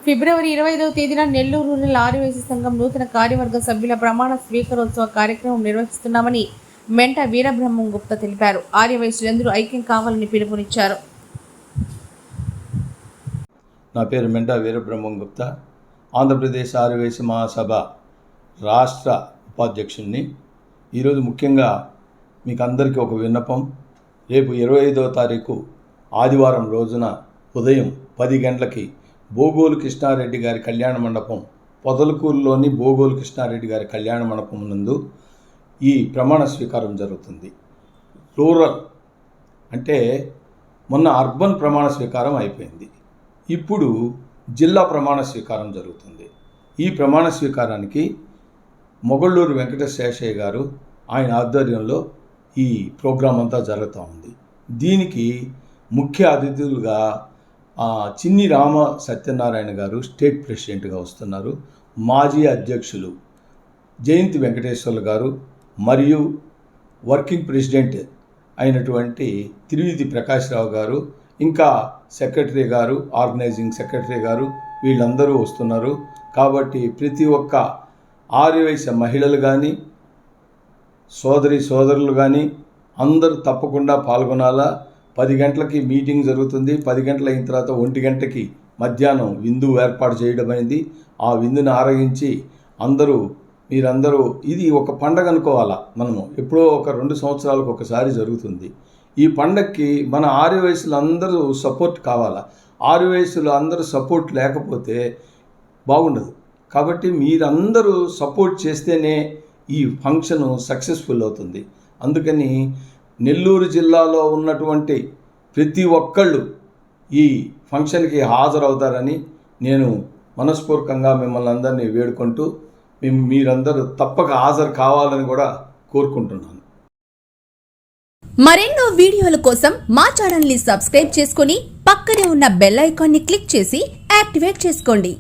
ఫిబ్రవరి 25వ తేదీన నెల్లూరు రూరల్ ఆర్యవైశ్య సంఘం నూతన కార్యవర్గ సభ్యుల ప్రమాణ స్వీకారోత్సవ కార్యక్రమం నిర్వహిస్తున్నామని మెంట వీరబ్రహ్మం గుప్తా తెలిపారు. ఆర్యవైశ్యులందరూ ఐక్యం కావాలని పిలుపునిచ్చారు. నా పేరు మెంట వీరబ్రహ్మం గుప్తా, ఆంధ్రప్రదేశ్ ఆర్యవైశ్య మహాసభ రాష్ట్ర ఉపాధ్యక్షుడిని. ఈరోజు ముఖ్యంగా మీకు అందరికీ ఒక విన్నపం. రేపు 25వ తారీఖు ఆదివారం రోజున ఉదయం 10 గంటలకి బోగోలు కృష్ణారెడ్డి గారి కళ్యాణ మండపం, పొదలకూరులోని బోగోలు కృష్ణారెడ్డి గారి కళ్యాణ మండపం నందు ఈ ప్రమాణ స్వీకారం జరుగుతుంది. రూరల్ అంటే మొన్న అర్బన్ ప్రమాణ స్వీకారం అయిపోయింది, ఇప్పుడు జిల్లా ప్రమాణ స్వీకారం జరుగుతుంది. ఈ ప్రమాణ స్వీకారానికి మొగళ్ళూరు వెంకటశేషయ్య గారు ఆయన ఆధ్వర్యంలో ఈ ప్రోగ్రాం అంతా జరుగుతూ ఉంది. దీనికి ముఖ్య అతిథులుగా చిన్ని రామ సత్యనారాయణ గారు స్టేట్ ప్రెసిడెంట్గా వస్తున్నారు. మాజీ అధ్యక్షులు జయంతి వెంకటేశ్వర్లు గారు మరియు వర్కింగ్ ప్రెసిడెంట్ అయినటువంటి తిరువిధి ప్రకాశ్రావు గారు, ఇంకా సెక్రటరీ గారు, ఆర్గనైజింగ్ సెక్రటరీ గారు, వీళ్ళందరూ వస్తున్నారు. కాబట్టి ప్రతి ఒక్క ఆర్యవైశ్య మహిళలు కానీ, సోదరులు కానీ అందరూ తప్పకుండా పాల్గొనాలా. 10 గంటలకి మీటింగ్ జరుగుతుంది. 10 గంటల అయిన తర్వాత 1 గంటకి మధ్యాహ్నం విందు ఏర్పాటు చేయడమైంది. ఆ విందుని ఆరగించి మీరందరూ ఇది ఒక పండగ అనుకోవాలా. మనము ఎప్పుడో ఒక 2 సంవత్సరాలకు ఒకసారి జరుగుతుంది. ఈ పండగకి మన ఆర్యవైశ్యులు అందరూ సపోర్ట్ కావాలా. ఆర్యవైశ్యులు అందరూ సపోర్ట్ లేకపోతే బాగుండదు. కాబట్టి మీరందరూ సపోర్ట్ చేస్తేనే ఈ ఫంక్షన్ సక్సెస్ఫుల్ అవుతుంది. అందుకని నెల్లూరు జిల్లాలో ఉన్నటువంటి ప్రతి ఒక్కళ్ళు ఈ ఫంక్షన్కి హాజరవుతారని నేను మనస్ఫూర్తికంగా మిమ్మల్ని అందరినీ వేడుకుంటూ మీరందరూ తప్పక హాజరు కావాలని కూడా కోరుకుంటున్నాను. మరెన్నో వీడియోల కోసం మా ఛానల్ని సబ్స్క్రైబ్ చేసుకుని పక్కనే ఉన్న బెల్ ఐకాన్ని క్లిక్ చేసి యాక్టివేట్ చేసుకోండి.